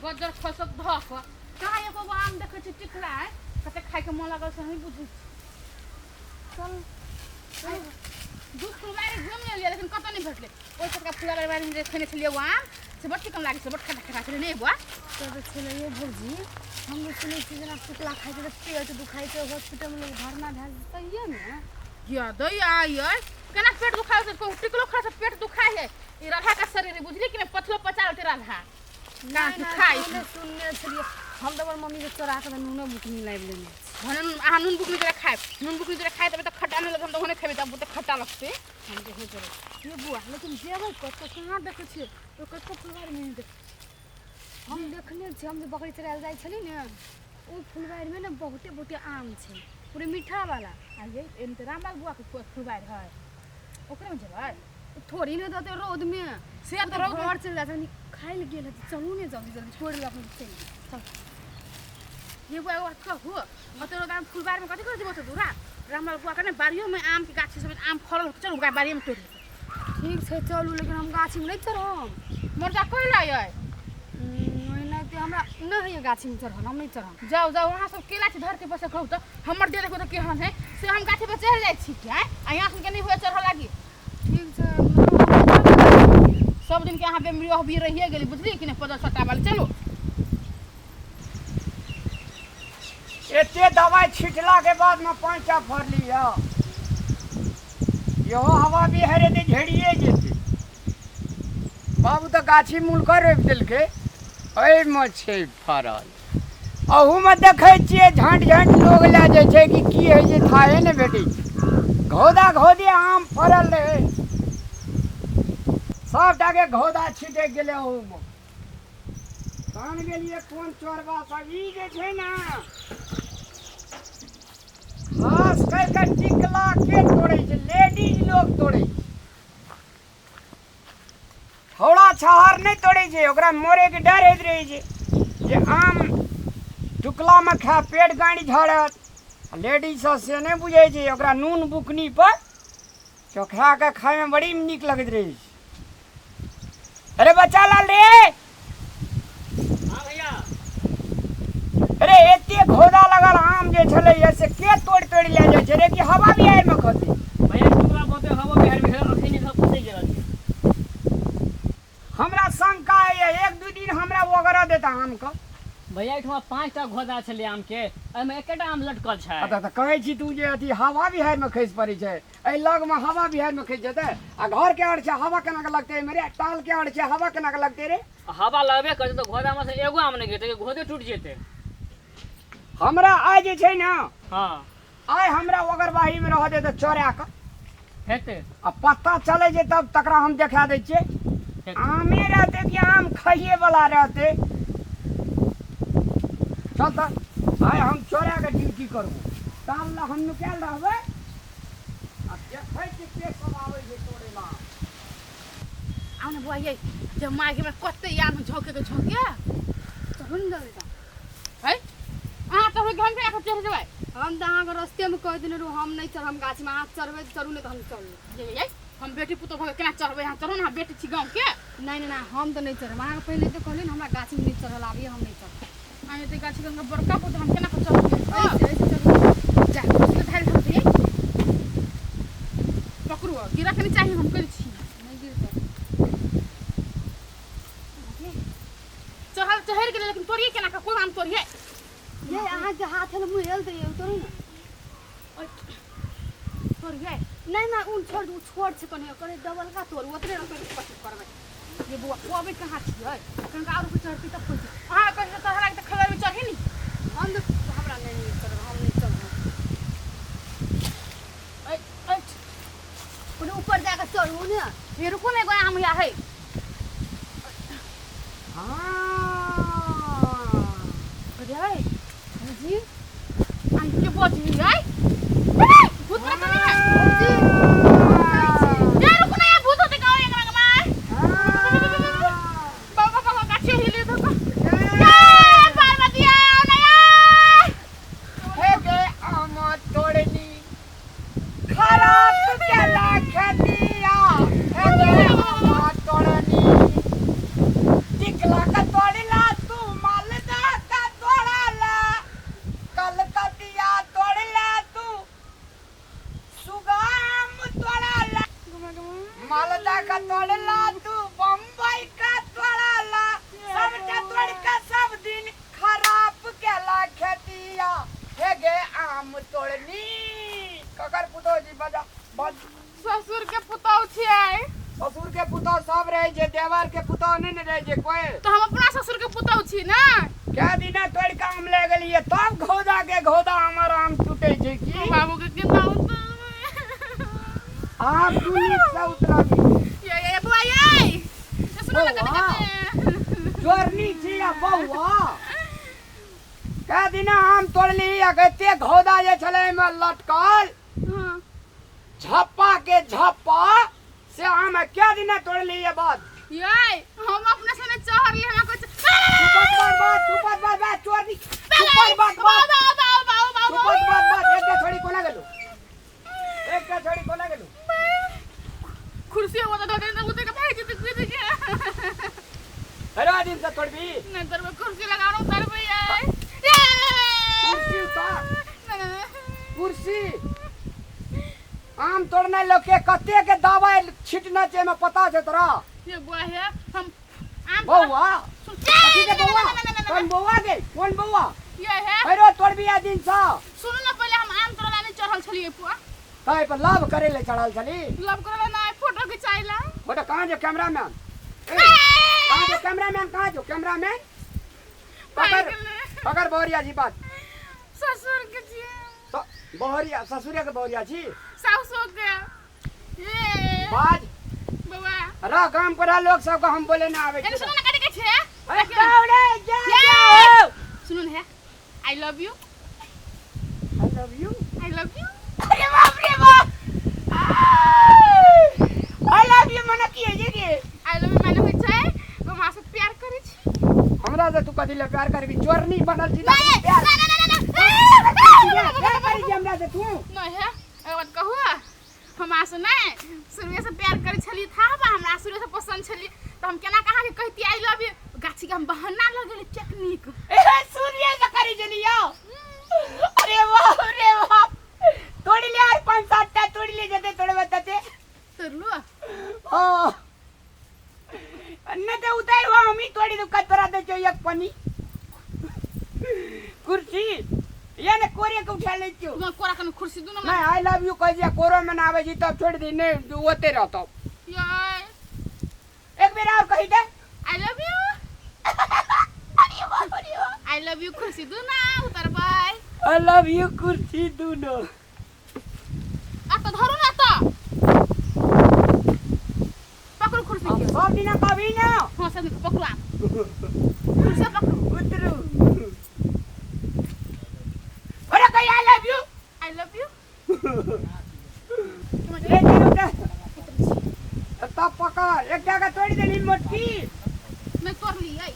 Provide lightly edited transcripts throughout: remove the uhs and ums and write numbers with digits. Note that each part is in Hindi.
गजर खसक धक कहाँ एगो आम देखे छी टिकला है कते खाए के मन लागल से नहीं बुझी चल दू फुलबारी घूम लिया लेकिन कत नहीं भेटले ओइ तक फुलबारी बारी में खने छलिए वो आम से बड़ चिकन लागे से बड़ खटा खटा छले नहीं बुआ तो छले ये भौजी हम सुनै छी जना टिकला खाइ के पेट दुखाइ छै हॉस्पिटल में लोग भरना भेल तइए ने या दैया आइए केना पेट दुखाय से को टिकलो खा से पेट दुखाय है ई राधा का शरीर बुझली कि ने पथलो पचा उठे राधा ना खाई सुनने छलिए हम तो मम्मी के चोरा के नून बुकनी लाइव लेने भनन आ नून बुकनी करे खाए नून बुकनी करे खाए तब तो खट्टा नहीं लगे हम तो होने खेबे तब तो खट्टा लगते हम देखे चलो ये बुआ लेकिन जेबै कत कहां देखे छी तो कत फुलबारी में देख हम देखने छी हम जे बकरी चरायल जाय छली ने ओ फुलबारी में ना बहुते बहुते आम छै पूरे मीठा वाला आ ये इन तो रामलाल बुआ के फुलबारी है ओकरे में जेबै थोड़ी नहीं देते रोड में से तो रोड घर चल जाते खाइ ले गेल चलू ने जल्दी जल्दी छोड़ ले अपन चल ये बुआ एगो बात कहू अतरो गाम फुलबारी में कथि कर दिबो तो दूरा रामलाल बुआ के ने बारियो में आम के गाछी सब आम फड़ल चल बुआ बारी में तोड़ ठीक छै चलू लेकिन हम गाछी में नहीं चढ़म मोरजा कोई लाय नहीं ते हमरा नहीं है गाछी में चढ़ल हम नहीं चढ़म जाओ जाओ वहां सब केला छै धर के बस कहू तो हमर दे देखो तो केहन है से हम गाछी पे चढ़ जाय छी क्या आ यहां से के नहीं हुए चढ़ लागी ठीक छै सब दिन के यहाँ बेमरियो भी रहिए गेली बुझली कि नहीं 50 वाले चलो एते दवाई छिटला के बाद में पांचा फरली है यो हवा भी हरे दे झड़िए जेते बाबू तो गाछी मूल कर रोप देलके एहि में छै फरल अहू में देखे छिए झांट झांट लोग ले जाय छै कि की है जे थाहे ने भेटै घोदा घोदी आम फरल रहे सबटा के घोदा छिटे गेले ओहू में कान गेलिए कोन चोरबा सब ई जे छै ना खास करके टिकला के तोड़े छै लेडीज लोग तोड़े थोड़ा छहार नहीं तोड़े छै ओकरा मोरे के डर होइत रहे छै जे आम टुकला में खा पेट गाड़ी झाड़त लेडीज सब से नहीं बुझे छै ओकरा नून बुकनी पर चोखा के खाए में बड़ी नीक लगैत रहे छै अरे बच्चा लाल रे अरे एते घोड़ा लगल आम जे छले ऐसे के तोड़ तोड़ ले जाय छै रे कि हवा बिहार में खते भैया टुकड़ा बहुते हवा बिहार में रखनी सब फसे गेल हमरा शंका है एक दू दिन हमरा वगैरह देता आम का भैया इठमा 5टा घोड़ा छले आम के एमे एकेटा आम लटकल छै अत त कहै छी तू जे अथी हवा बिहार में खसि पड़ै छै ए लग में हवा बिहार में खसि जेतै आ घर के अड़ छै हवा केना के लगतै मेरे टाल के अड़ छै हवा केना के लगतै रे हवा लगबे करे तो घोड़ा में से एगो आम नहीं गिरते घोड़े टूट जेते हमरा आइ जे छै ना हां आइ हमरा वगरवाही में रह दे त चोरा के हेते आ पता चले जे तब तकरा हम देखा दै छियै आमे रहते कि आम खाइए वाला रहते चल त आइ हम चोरा के ड्यूटी करबो ताल ला हम निकाल रहबै आ देखै छी के सब आबै छै तोड़े ला आउने बुआ ये जब मागे में कते याम झोके के झोके चलू ने जल्दी है आ तो घर पे आके चढ़ जेबै हम त अहाँ के रास्ते में कह देने हम नहीं चढ़म गाछी में अहाँ चढ़बै चढ़ू नहीं तो हम चढ़ू जे ये हम बेटी पुतो भगे केना चढ़बै हां चढ़ो ना बेटी छी गांव के नहीं हम तो नहीं चढ़म अहाँ पहले तो कहली हमरा गाछी में नहीं चढ़ल आबिए हम नहीं चढ़ब आने ते गाछी गंगा बड़का पुतो हम केना को चढ़बै ऐसे चढ़ू जा उसके धैर्य धरती पकड़ू गिरा के नहीं चाहिए हम कर छी नहीं गिरते चढ़ गेले लेकिन तोड़िए केना का कोई आम तोड़िए ये अहाँ के हाथ में मुंह हेल दे उतरू ना तोड़िए नहीं ना उन छोड़ से कने करे डबल का तोड़ उतरे ना कोशिश करबै ये बुआ को अबे कहां छियै कनका और चढ़ती तब कोई हां कहि तो हरा के खबर में चढ़ी नी हम तो हमरा नहीं चढ़ब हम नहीं चढ़ब ए पूरे ऊपर जाकर चढ़ू ने ये रुको ने गया हम या है हां अरे जी आई के बोझी है भूत पता नहीं है जी ये रुको ना भूत होते गाओ ये गंगा मां बाबा बाबा गाछी हिले तो पार्वती आओ ना यार हे के आम तोड़नी खराब चला खदिया हे के आम तोड़नी टिकला का तोड़ला तू देवर के पुतौ नहीं न रहे जे कोई तो हम अपना ससुर के पुतौ छी ना। क्या दिना तोड़ के आम ले गेलिए तब घोदा के घोदा हमर आम टूटे छे की बाबू के केना उतर आप दुनी से उतरबी ये बुआ ये सुनो ना कते जोरनी छी या बौआ क्या दिना आम तोड़ ली अगते घोदा जे छले में लटकल हां झप्पा के झप्पा से आम क्या दिना तोड़ ली ये बात ये हम अपने से चढ़ लिए हमरा कुछ सुपर बात चोरी सुपर बात एक का छोड़ी कोना गेलो कुर्सी हो तो दे ना उते का भाई जी कुछ के अरे आदिम से तोड़बी नहीं तर में कुर्सी लगानो तर पे ये कुर्सी उतार कुर्सी आम तोड़ने लोग के कते के दवाई छिटना चाहिए में पता है तोरा ये बुआ है हम आम बौआ कथी के बौआ कौन बौआ ये है अरे तोड़बी आदिम सा सुनो ना पहले हम आम तोड़ला नहीं चढ़ल छलिए पुआ ताई पर लाभ करे ले चढ़ल चली लब करला ना फोटो खिंचाइला फोटो कहां जो कैमरामैन कहां जो कैमरामैन पकड़ बोरिया जी बात ससुर के छी बोरिया ससुरिया के बोरिया छी सासु के ये बाज बाबा रा काम पर लोग सब को हम बोले ना आवे ये सुनो ना कटे के छे अरे कावड़े जा सुनो ना आई love you I love you अरे बाप रे बाप आई लव यू मने की है जी आई लव यू माने होय छै हम से प्यार करै छी हमरा से तू कथि ले प्यार करबी चोरनी बनल छी नहीं प्यार ना करी हमरा से तू नहीं है ए बात कहू हमरा से नहीं शुरू से प्यार करै छली था हमरा शुरू से पसंद छली तो हम केना कहा के कहती आई लव यू गाछी के हम बहाना लगेले टेक्निक ए सूर्य से करी जलियो अरे वाह तोड़ ले यार 5-7 टा तोड़ ले जते तोड़े बताते तरलो हां अन्ने ते उतार हुआ हम ही तोड़ी तो कतरा दे जो एक पनी कुर्सी ये ने कोरे के उठा ले जो तुम कोरा कन कुर्सी दू ना नहीं आई लव यू कह दिया कोरो में ना आवे जी तब छोड़ दी नहीं होते रहता यार एक बार और कही दे I love you I love you कुर्सी दू ना उतर बाय आई लव यू कुर्सी दूनो आ तो धरो ना तो पकड़ कुर्सी के सब दिन कभी ना हां सब पकड़ो आप कुर्सी पकड़ो उतरो अरे कही आई लव यू ले जा तब पकड़ एक जगह तोड़ी देनी मोटी मैं तोड़ ली आई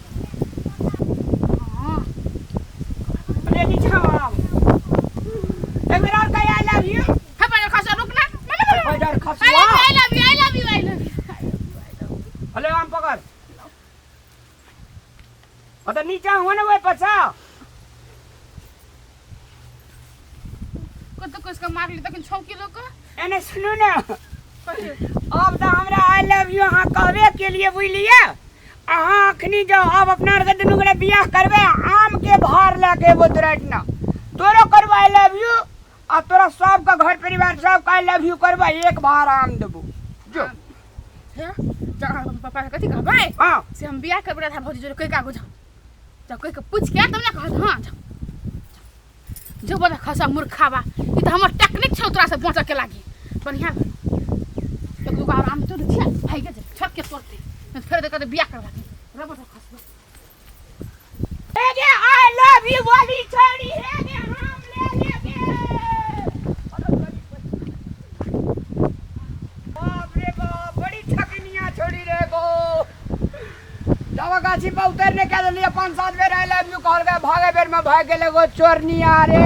हां अरे नीचे आओ एक बार और कही आई लव यू है पर खसा रुकना बाजार खसवा आई लव यू हेलो आम पकड़ अत नीचे होने वे पछा कत को इसका मार ली तक 6 किलो का एने सुनो ना अब तो हमरा आई लव यू हां कहवे के लिए बुझलिए अहां अखनी जाओ अब अपना के दुनु के बियाह करबे आम के भार लेके बोतरट ना तोरो करबा आई लव यू आ तोरा सब का घर परिवार सब का आई लव यू करबा एक बार आम देबो जो है जा पापा कथि कहबै हां से हम बियाह करबे था भौजी जो कई कागो जा जब कोई के पूछ के तुमने कहत हां जा जो बड़ा खसा मूर्खावा ई त हमर टेक्निक छ तोरा से बचा के लागी बढ़िया एक दो बार आम तो छै भाई के छक के तोड़ते फिर देख के बियाह करबा रबर खसबा ए गे आई लव यू वाली छोड़ी है गे हम ले बाप रे बाप बड़ी ठकनिया छोड़ी रे गो गाछी पे उतरने के लिए 5-7 बेर आई लव यू कहल गए भागे बेर में भाग गेले गो चोरनिया रे